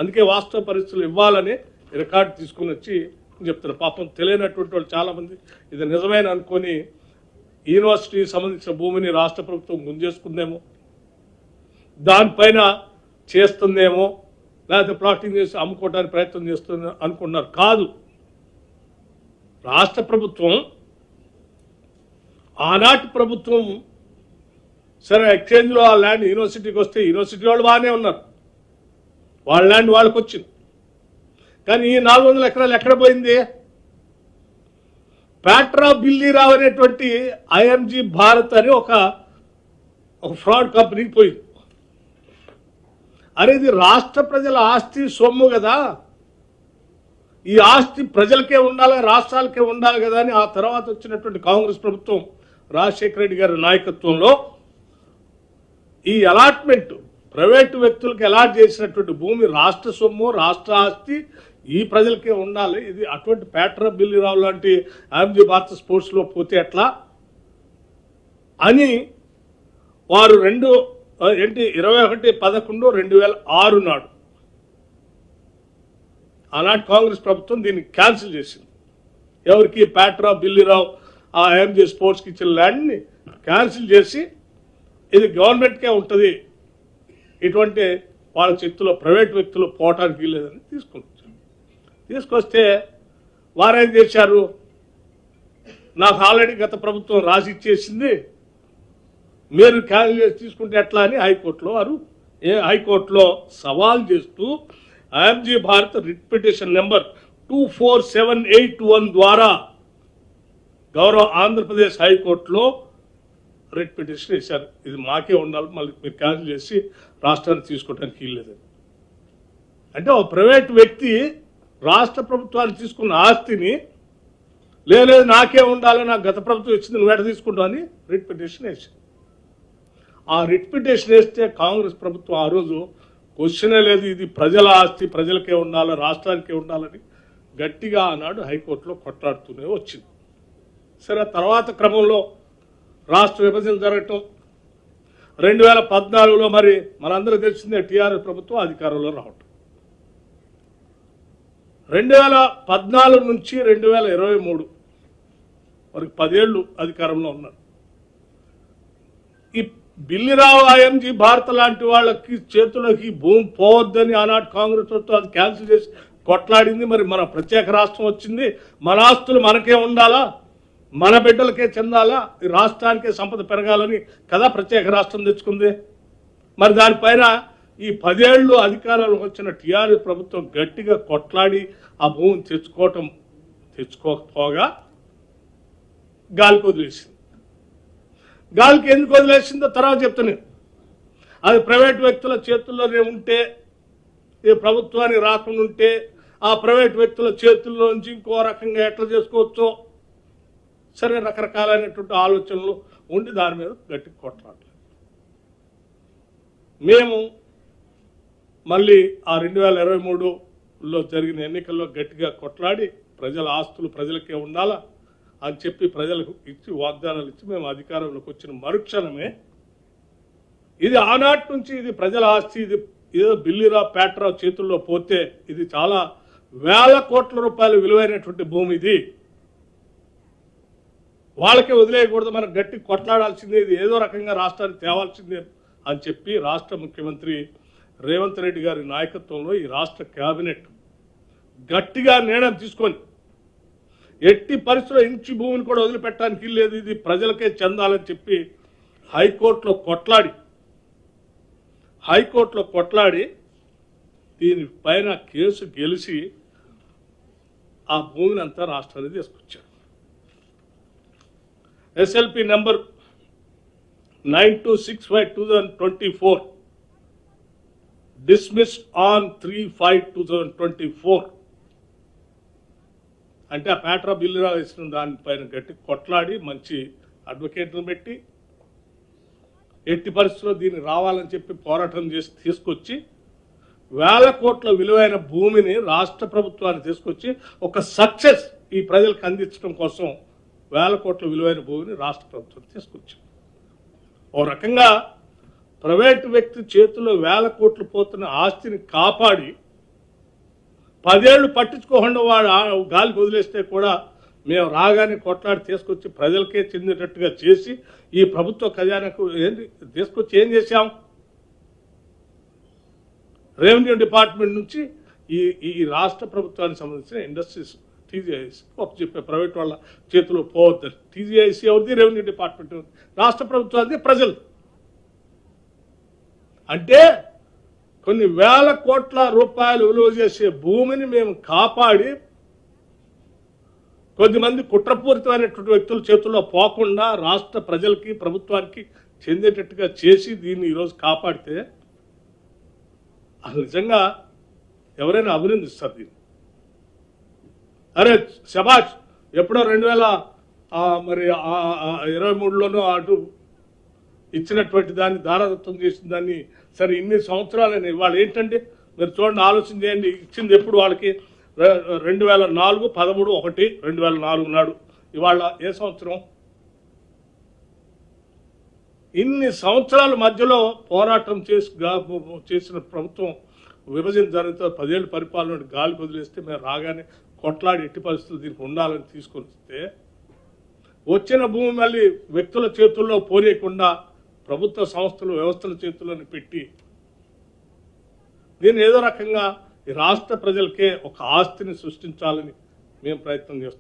అందుకే వాస్తవ పరిస్థితులు ఇవ్వాలని రికార్డు తీసుకుని వచ్చి చెప్తున్నారు. పాపం తెలియనటువంటి వాళ్ళు చాలామంది ఇది నిజమైన అనుకొని యూనివర్సిటీకి సంబంధించిన భూమిని రాష్ట్ర ప్రభుత్వం గుంజేసుకుందేమో, దానిపైన చేస్తుందేమో, లేకపోతే ప్లాటింగ్ చేసి అమ్ముకోవడానికి ప్రయత్నం చేస్తుంది అనుకున్నారు. కాదు, రాష్ట్ర ప్రభుత్వం ఆనాటి ప్రభుత్వం సరే ఎక్స్చేంజ్లో ఆ ల్యాండ్ యూనివర్సిటీకి వస్తే యూనివర్సిటీ వాళ్ళు బాగానే ఉన్నారు, వాళ్ళ ల్యాండ్ వాళ్ళకి వచ్చింది. కానీ ఈ 400 ఎకరాలు ఎక్కడ పోయింది? ప్యాట్రా బిల్లీరావు అనేటువంటి ఐఎంజీ భారత్ అని ఒక ఫ్రాడ్ కంపెనీకి పోయింది. అరే ఇది రాష్ట్ర ప్రజల ఆస్తి సొమ్ము కదా, ఈ ఆస్తి ప్రజలకే ఉండాలి, రాష్ట్రాలకే ఉండాలి కదా అని ఆ తర్వాత వచ్చినటువంటి కాంగ్రెస్ ప్రభుత్వం రాజశేఖర రెడ్డి గారి నాయకత్వంలో ఈ అలాట్మెంట్ ప్రైవేటు వ్యక్తులకు అలాట్ చేసినటువంటి భూమి రాష్ట్ర సొమ్ము, రాష్ట్ర ఆస్తి, ఈ ప్రజలకే ఉండాలి. ఇది అటువంటి ప్యాట్రా బిల్లీరావు లాంటి ఐఎంజీ భారత్ స్పోర్ట్స్లో పోతే ఎట్లా అని వారు 21/11/2006 నాడు ఆనాటి కాంగ్రెస్ ప్రభుత్వం దీన్ని క్యాన్సిల్ చేసింది. ఎవరికి? ప్యాట్రా బిల్లీరావు ఆ ఐఎంజీ స్పోర్ట్స్కి ఇచ్చిన ల్యాండ్ని క్యాన్సిల్ చేసి ఇది గవర్నమెంట్కే ఉంటుంది, ఇటువంటి వాళ్ళ చేతిలో ప్రైవేట్ వ్యక్తులు పోవటానికి వీల్లేదని తీసుకొస్తే వారేం చేశారు? నాకు ఆల్రెడీ గత ప్రభుత్వం రాసి ఇచ్చేసింది, మీరు క్యాన్సిల్ చేసి తీసుకుంటే ఎట్లా అని హైకోర్టులో సవాల్ చేస్తూ IMG Bharat writ petition number 24781 ద్వారా గౌరవ ఆంధ్రప్రదేశ్ హైకోర్టులో రిట్ పిటిషన్ వేశారు. ఇది మాకే ఉండాలి, మళ్ళీ మీరు క్యాన్సిల్ చేసి రాష్ట్రాన్ని తీసుకోవడానికి వీల్లేదని. అంటే ఒక ప్రైవేట్ వ్యక్తి రాష్ట్ర ప్రభుత్వాన్ని తీసుకున్న ఆస్తిని లేదు నాకే ఉండాలి, నాకు గత ప్రభుత్వం ఇచ్చింది నువ్వు ఎట తీసుకుంటావు అని రిట్ పిటిషన్ వేసారు. ఆ రిట్ పిటిషన్ వేస్తే కాంగ్రెస్ ప్రభుత్వం ఆ రోజు క్వశ్చనే లేదు, ఇది ప్రజల ఆస్తి, ప్రజలకే ఉండాలి, రాష్ట్రానికే ఉండాలని గట్టిగా ఆనాడు హైకోర్టులో కొట్లాడుతూనే వచ్చింది. సరే, తర్వాత క్రమంలో రాష్ట్ర విభజన జరగటం 2014లో మరి మనందరూ తెలిసిందే టీఆర్ఎస్ ప్రభుత్వం అధికారంలో రావటం. 2014 నుంచి 2023 వరకు 10 ఏళ్ళు అధికారంలో ఉన్నారు. ఈ బిల్లీరావు ఐఎంజీ భారత్ లాంటి వాళ్ళకి చేతులకి భూమి పోవద్దని ఆనాటి కాంగ్రెస్ ప్రభుత్వం అది క్యాన్సిల్ చేసి కొట్లాడింది. మరి మన ప్రత్యేక రాష్ట్రం వచ్చింది, మన ఆస్తులు మనకే ఉండాలా, మన బిడ్డలకే చెందాలా, ఈ రాష్ట్రానికే సంపద పెరగాలని కదా ప్రత్యేక రాష్ట్రం తెచ్చుకుంది. మరి దానిపైన ఈ 10 ఏళ్ళు అధికారంలోకి వచ్చిన టీఆర్ఎస్ ప్రభుత్వం గట్టిగా కొట్లాడి ఆ భూమిని తెచ్చుకోకపోగా గాలికి వదిలేసింది. గాలికి ఎందుకు వదిలేసిందో తర్వాత చెప్తాను. అది ప్రైవేట్ వ్యక్తుల చేతుల్లోనే ఉంటే, ఈ ప్రభుత్వానికి రాకుండా ఉంటే ఆ ప్రైవేట్ వ్యక్తుల చేతుల్లో నుంచి ఇంకో రకంగా ఎట్లా చేసుకోవచ్చో సరే రకరకాలైనటువంటి ఆలోచనలు ఉండి దాని మీద గట్టిగా కొట్లాడలేదు. మేము మళ్ళీ ఆ 2023లో జరిగిన ఎన్నికల్లో గట్టిగా కొట్లాడి ప్రజల ఆస్తులు ప్రజలకే ఉండాలా అని చెప్పి ప్రజలకు ఇచ్చి వాగ్దానాలు ఇచ్చి మేము అధికారంలోకి వచ్చిన మరుక్షణమే ఇది ఆనాటి నుంచి ఇది ప్రజల ఆస్తి, ఇది ఏదో బిల్లీరావు ప్యాట్రావు చేతుల్లో పోతే ఇది చాలా వేల కోట్ల రూపాయలు విలువైనటువంటి భూమి, ఇది వాళ్ళకే వదిలేయకూడదు, మనం గట్టి కొట్లాడాల్సిందే, ఇది ఏదో రకంగా రాష్ట్రానికి తేవాల్సిందే అని చెప్పి రాష్ట్ర ముఖ్యమంత్రి రేవంత్ రెడ్డి గారి నాయకత్వంలో ఈ రాష్ట్ర కేబినెట్ గట్టిగా నిర్ణయం తీసుకొని ఎట్టి పరిస్థితుల్లో ఇంచి భూమిని కూడా వదిలిపెట్టడానికి లేదు, ఇది ప్రజలకే చెందాలని చెప్పి హైకోర్టులో కొట్లాడి దీనిపైన కేసు గెలిచి ఆ భూమిని అంతా రాష్ట్రానికి తీసుకొచ్చారు. ఎస్ఎల్పి నెంబర్ 9265/2024 dismissed on 3/5/2024 అంటే ఆ ప్యాట్రా బిల్లీరావు ఇచ్చిన దానిపైన గట్టి కొట్లాడి మంచి అడ్వకేట్ను పెట్టి ఎట్టి పరిస్థితుల్లో దీన్ని రావాలని చెప్పి పోరాటం చేసి తీసుకొచ్చి వేల కోట్ల విలువైన భూమిని రాష్ట్ర ప్రభుత్వాన్ని తీసుకొచ్చి ఒక సక్సెస్ ఈ ప్రజలకు అందించడం కోసం వేల కోట్ల విలువైన భూమిని రాష్ట్ర ప్రభుత్వం తీసుకొచ్చింది. ఓ రకంగా ప్రైవేటు వ్యక్తి చేతుల్లో వేల కోట్లు పోతున్న ఆస్తిని కాపాడి 10 ఏళ్ళు పట్టించుకోకుండా వాడు గాలికి వదిలేస్తే కూడా మేము రాగానే కొట్లాడి తీసుకొచ్చి ప్రజలకే చెందేటట్టుగా చేసి ఈ ప్రభుత్వ ఖజానాకు ఏంటి తీసుకొచ్చి ఏం చేశాం? రెవెన్యూ డిపార్ట్మెంట్ నుంచి ఈ రాష్ట్ర ప్రభుత్వానికి సంబంధించిన ఇండస్ట్రీస్ టీజీఐసి చెప్పే ప్రైవేట్ వాళ్ళ చేతిలో పోవద్దని. టీజీఐసి ఎవరిది? Revenue department. రాష్ట్ర ప్రభుత్వానికి ప్రజలు. అంటే కొన్ని వేల కోట్ల రూపాయలు విలువ చేసే భూమిని మేము కాపాడి కొద్దిమంది కుట్రపూరితమైనటువంటి వ్యక్తుల చేతుల్లో పోకుండా రాష్ట్ర ప్రజలకి ప్రభుత్వానికి చెందేటట్టుగా చేసి దీన్ని ఈరోజు కాపాడితే అసలు నిజంగా ఎవరైనా అభినందిస్తారు దీన్ని. అరే శబాష్, ఎప్పుడో 2023లోనో అటు ఇచ్చినటువంటి దాన్ని దారదత్తం చేసిన దాన్ని సరే ఇన్ని సంవత్సరాలని ఇవాళ ఏంటంటే మీరు చూడండి, ఆలోచన చేయండి. ఇచ్చింది ఎప్పుడు వాళ్ళకి? 2004 13 1 2004 నాడు. ఇవాళ ఏ సంవత్సరం? ఇన్ని సంవత్సరాల మధ్యలో పోరాటం చేసిన ప్రభుత్వం విభజన జరిగితే 10 ఏళ్ళు పరిపాలన గాలి వదిలేస్తే మేము రాగానే కొట్లాడి ఎట్టి పరిస్థితులు దీనికి ఉండాలని తీసుకొని వస్తే వచ్చిన భూమి మళ్ళీ వ్యక్తుల చేతుల్లో పోనీయకుండా ప్రభుత్వ సంస్థలు వ్యవస్థల చేతుల్లోని పెట్టి దీన్ని ఏదో రకంగా ఈ రాష్ట్ర ప్రజలకే ఒక ఆస్తిని సృష్టించాలని మేము ప్రయత్నం చేస్తాం.